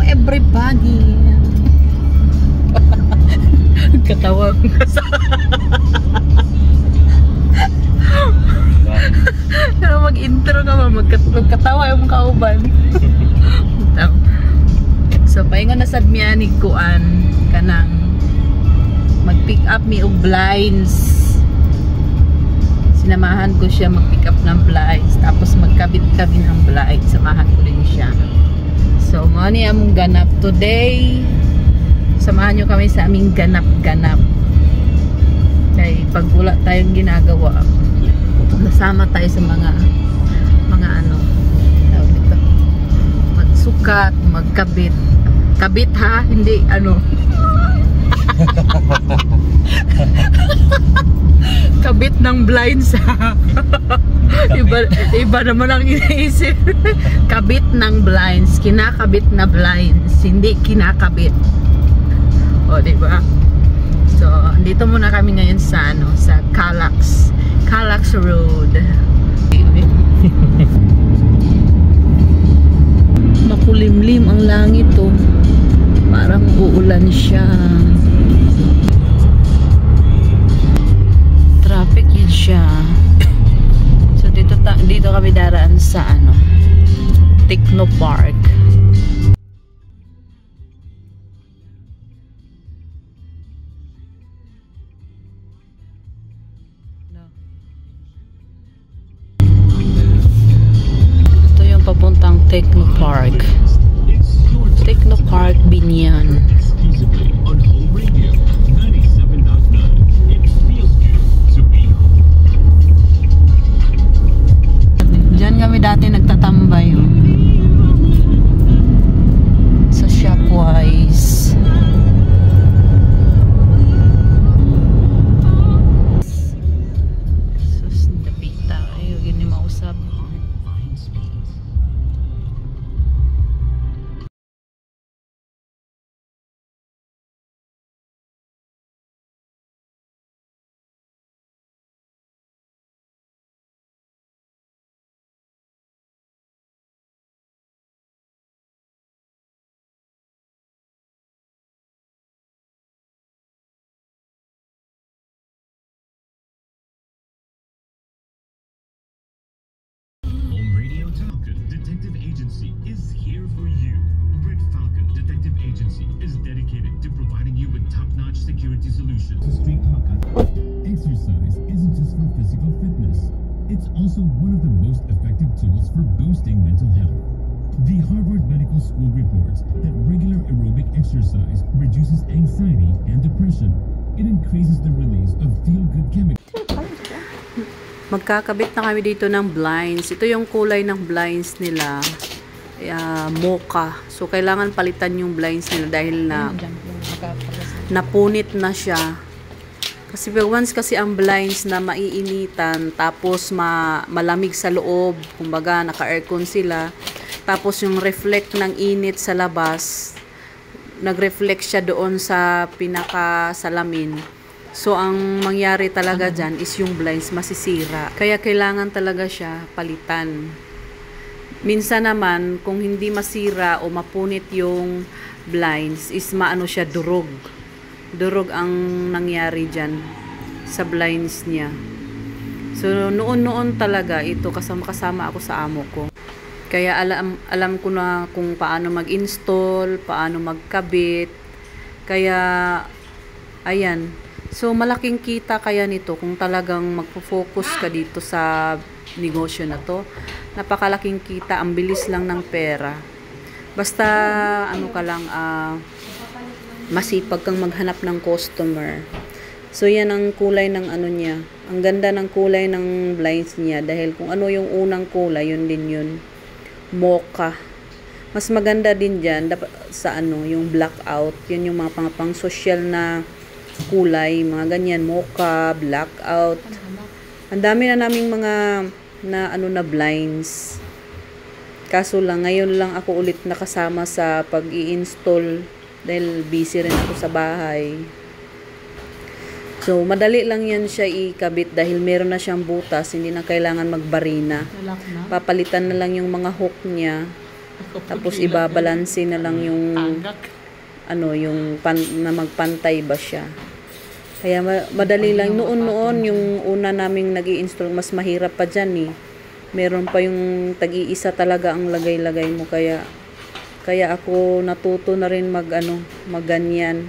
everybody. Katawa ko sa pero mag-intro ka ba? Magkatawa yung kauban. So, paingon na sad miya ni Kuan kanang mag-pick up me og blinds. Sinamahan ko siya mag-pick up ng blinds. Tapos magkabit-kabit ng blinds. Samahan ko rin siya. So, mga niya among ganap today. Samahan nyo kami sa aming ganap-ganap. Kaya pag wala tayong ginagawa, nasama tayo sa mga ano, tawag dito, magsukat, magkabit. Kabit ha, hindi ano. Kabit ng blinds ha. Iba naman ang iniisip. Kabit ng blinds, kinakabit na blinds, hindi kinakabit. O, diba? So, dito muna kami ngayon sa ano, sa Calax Road. Makulimlim ang langit to. Parang uulan siya. Traffic yun siya. So dito kami daraan sa ano, Technopark. Ito yung papuntang Technopark. Technopark Binyan. Diyan kami dati nagtatambay sa Shopwise. Sus, napita kayo, gini mausap. Detective Agency is here for you. Red Falcon Detective Agency is dedicated to providing you with top-notch security solutions. Street exercise isn't just for physical fitness. It's also one of the most effective tools for boosting mental health. The Harvard Medical School reports that regular aerobic exercise reduces anxiety and depression. It increases the release of feel-good chemicals. Magkakabit na kami dito ng blinds. Ito yung kulay ng blinds nila. Mocha. So, kailangan palitan yung blinds nila dahil na napunit na siya. Kasi once kasi ang blinds na maiinitan, tapos malamig sa loob, kumbaga naka-aircon sila, tapos yung reflect ng init sa labas, nag-reflect siya doon sa pinaka-salamin. So, ang mangyari talaga dyan is yung blinds masisira. Kaya kailangan talaga siya palitan. Minsan naman, kung hindi masira o mapunit yung blinds, is maano siya, durog. Durog ang nangyari dyan sa blinds niya. So, noon talaga, ito kasama ako sa amo ko. Kaya alam ko na kung paano mag-install, paano magkabit. Kaya, ayan. So, malaking kita kaya nito kung talagang magpo-focus ka dito sa negosyo na to. Napakalaking kita, ang bilis lang ng pera. Basta, ano ka lang, masipag kang maghanap ng customer. So, yan ang kulay ng ano niya. Ang ganda ng kulay ng blinds niya. Dahil kung ano yung unang kulay, yun din yun. Mocha. Mas maganda din dyan sa ano, yung blackout. Yun yung mga pang social na kulay, mga ganyan, mocha, blackout. Ang dami na naming mga na blinds. Kaso lang, ngayon lang ako ulit nakasama sa pag-i-install dahil busy rin ako sa bahay. So, madali lang yan siya ikabit dahil meron na siyang butas, hindi na kailangan magbarina. Papalitan na lang yung mga hook niya. Tapos ibabalanse na lang yung ano, yung na magpantay ba siya. Kaya madali lang. Noon yung una naming nag-i-install, mas mahirap pa dyan eh. Meron pa yung tag-iisa talaga ang lagay-lagay mo. Kaya ako natuto na rin magganyan.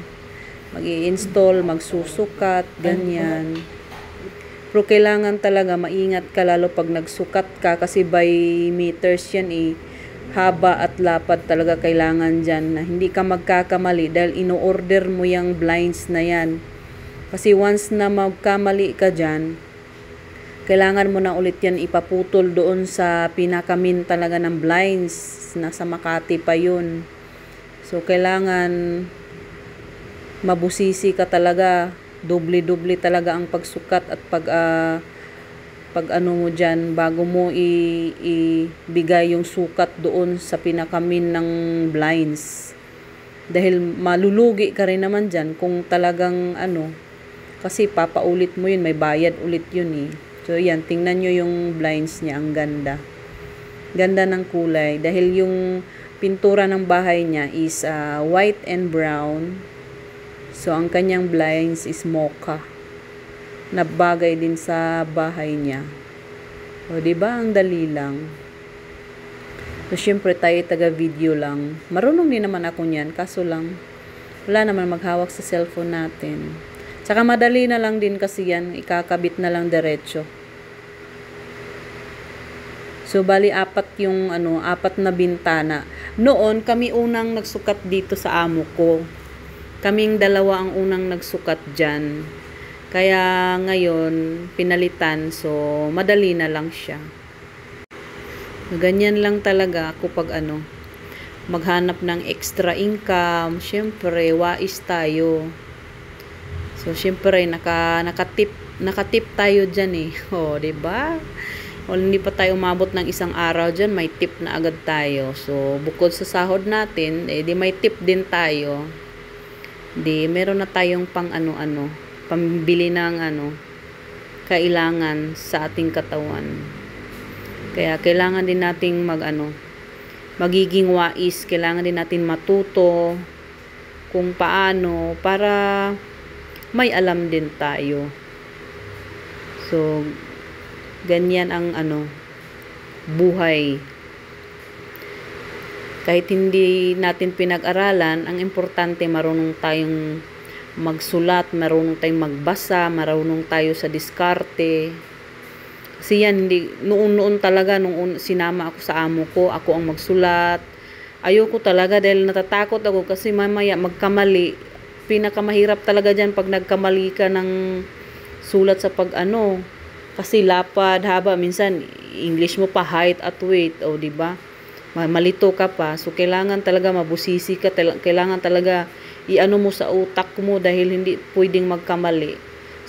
Mag-i-install, magsusukat, ganyan. Pero kailangan talaga maingat ka lalo pag nagsukat ka kasi by meters yan eh. Haba at lapad talaga kailangan dyan na hindi ka magkakamali dahil ino-order mo yung blinds na yan. Kasi once na magkamali ka dyan, kailangan mo na ulit yan ipaputol doon sa pinakamin talaga ng blinds. Nasa Makati pa yun. So kailangan mabusisi ka talaga. Doble-doble talaga ang pagsukat at pag ano mo dyan, bago mo ibigay yung sukat doon sa pinakamin ng blinds. Dahil malulugi ka rin naman dyan kung talagang kasi papaulit mo yun, may bayad ulit yun eh. So yan, tingnan nyo yung blinds niya, ang ganda. Ganda ng kulay. Dahil yung pintura ng bahay niya is white and brown. So ang kanyang blinds is mocha. Na bagay din sa bahay niya. O, diba? Ang dali lang. So, syempre, tayo taga-video lang. Marunong din naman ako niyan. Kaso lang, wala naman maghawak sa cellphone natin. Tsaka madali na lang din kasi yan. Ikakabit na lang diretso. So, bali, apat na bintana. Noon, kami unang nagsukat dito sa amo ko. Kaming dalawa ang unang nagsukat dyan. Kaya ngayon, pinalitan. So, madali na lang siya. Ganyan lang talaga ako pag maghanap ng extra income. Siyempre, wais tayo. So, siyempre, nakatip tayo dyan eh. O, diba? O, hindi pa tayo umabot ng isang araw dyan, may tip na agad tayo. So, bukod sa sahod natin, di may tip din tayo. Meron na tayong pambili ng kailangan sa ating katawan. Kaya kailangan din nating magiging wais, kailangan din natin matuto kung paano para may alam din tayo. So ganyan ang buhay. Kahit hindi natin pinag-aralan, ang importante marunong tayong magsulat, marunong tayong magbasa, marunong tayo sa diskarte. Kasi yan, noon talaga, nung sinama ako sa amo ko, ako ang magsulat. Ayoko talaga dahil natatakot ako kasi mamaya magkamali. Pinakamahirap talaga dyan pag nagkamali ka ng sulat sa kasi lapad, haba, minsan English mo pa height at weight, diba? Malito ka pa. So, kailangan talaga mabusisi ka. Kailangan talaga mo sa utak mo dahil hindi pwedeng magkamali.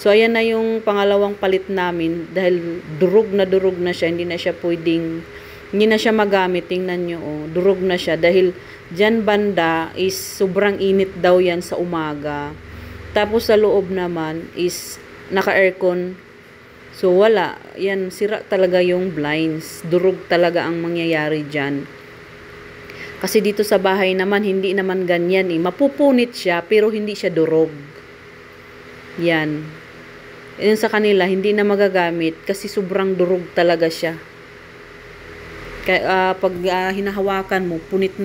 So, ayan na yung pangalawang palit namin dahil durog na siya. Hindi na siya magamit. Tingnan nyo, durog na siya. Dahil dyan banda is sobrang init daw yan sa umaga. Tapos sa loob naman is naka-aircon. So, wala. Yan, sira talaga yung blinds. Durog talaga ang mangyayari dyan. Kasi dito sa bahay naman, hindi naman ganyan eh. Mapupunit siya, pero hindi siya durog. Yan. Yan sa kanila, hindi na magagamit kasi sobrang durog talaga siya. Kaya pag hinahawakan mo, punit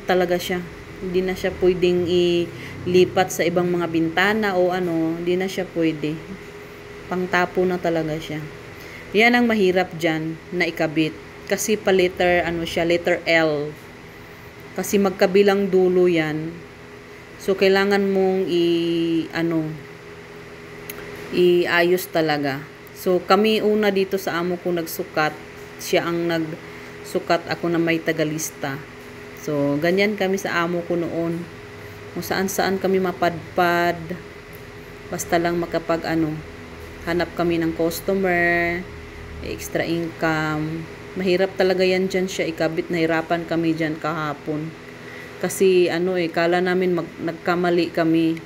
talaga siya. Hindi na siya pwedeng ilipat sa ibang mga bintana o hindi na siya pwede. Pangtapo na talaga siya. Yan ang mahirap dyan na ikabit. Kasi pa letter L. Kasi magkabilang dulo yan. So, kailangan mong iayos talaga. So, kami una dito sa amo ko nagsukat. Siya ang nagsukat, ako na may tagalista. So, ganyan kami sa amo ko noon. Kung saan-saan kami mapadpad. Basta lang hanap kami ng customer, extra income. Mahirap talaga yan dyan siya ikabit. Nahirapan kami dyan kahapon. Kasi kala namin nagkamali kami.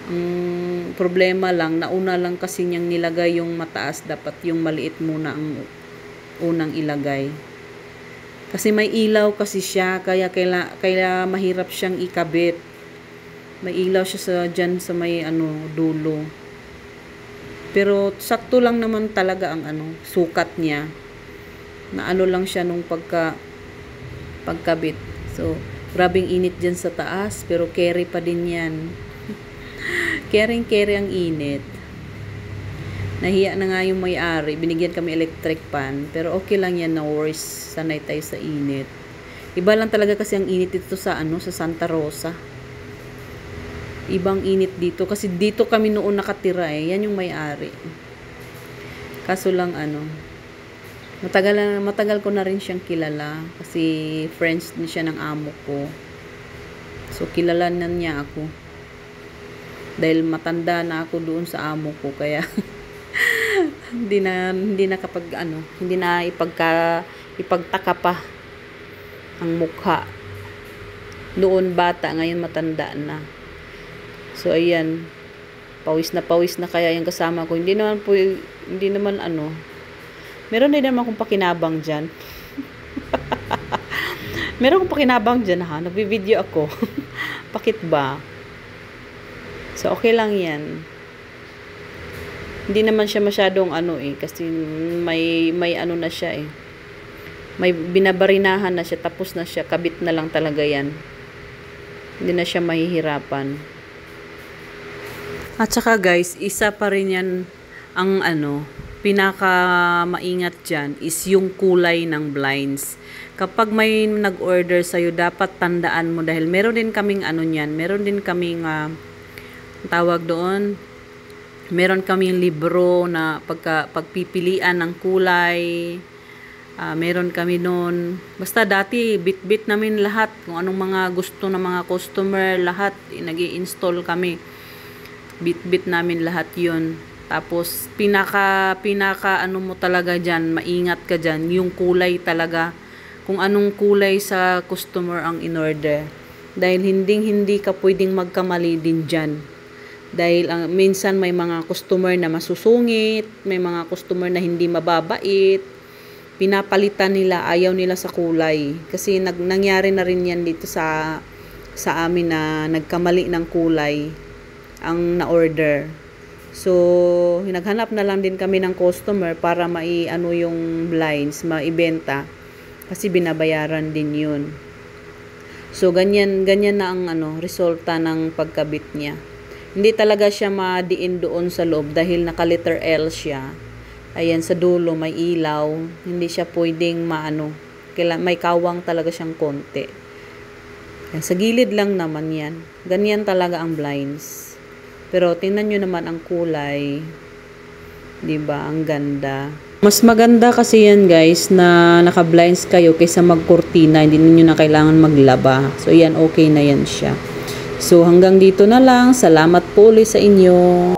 Ang problema lang, nauna lang kasi niyang nilagay yung mataas. Dapat yung maliit muna ang unang ilagay. Kasi may ilaw kasi siya, kaya mahirap siyang ikabit. May ilaw siya dyan sa may dulo. Pero sakto lang naman talaga ang sukat niya. Na lang siya nung pagkabit. So, grabing init dyan sa taas, pero carry pa din yan. Carry ang init. Nahiya na nga yung may-ari. Binigyan kami electric fan. Pero okay lang yan, no worries. Sanay tayo sa init. Iba lang talaga kasi ang init dito sa sa Santa Rosa. Ibang init dito. Kasi dito kami noon nakatira eh. Yan yung may-ari. Kaso lang matagal ko na rin siyang kilala. Kasi friends din siya ng amo ko. So kilala na niya ako. Dahil matanda na ako doon sa amo ko. Kaya hindi na ipagtaka pa ang mukha. Noon bata, ngayon matanda na. So ayan, pawis na kaya yung kasama ko. Hindi naman meron din naman akong pakinabang dyan. Meron akong pakinabang dyan ha, nagbi-video ako. Bakit ba? So okay lang yan. Hindi naman siya masyadong kasi may na siya eh. May binabarinahan na siya, tapos na siya, kabit na lang talaga yan. Hindi na siya mahihirapan. At saka guys, isa pa rin yan ang pinaka maingat dyan is yung kulay ng blinds. Kapag may nag-order sa'yo, dapat tandaan mo dahil meron din kaming meron din kaming tawag doon, meron kaming libro na pagpipilian ng kulay. Meron kami noon. Basta dati, bit-bit namin lahat. Kung anong mga gusto ng mga customer, lahat. Nag-i-install kami. Bit-bit namin lahat yun. Tapos, pinaka mo talaga dyan, maingat ka dyan. Yung kulay talaga. Kung anong kulay sa customer ang in-order. Dahil hindi ka pwedeng magkamali din dyan. Dahil minsan may mga customer na masusungit, may mga customer na hindi mababait, pinapalitan nila, ayaw nila sa kulay. Kasi nangyari na rin yan dito sa amin na nagkamali ng kulay ang na-order. So, naghanap na lang din kami ng customer para yung blinds, maibenta. Kasi binabayaran din yun. So, ganyan na ang resulta ng pagkabit niya. Hindi talaga siya madiin doon sa loob dahil naka-letter L siya. Ayan, sa dulo may ilaw. Hindi siya pwedeng may kawang talaga siyang konti. Ayan, sa gilid lang naman yan. Ganyan talaga ang blinds. Pero tingnan nyo naman ang kulay. Diba? Ang ganda. Mas maganda kasi yan guys na naka-blinds kayo kaysa magkurtina. Hindi niyo na kailangan maglaba. So yan, okay na yan siya. So hanggang dito na lang. Salamat po ulit sa inyo.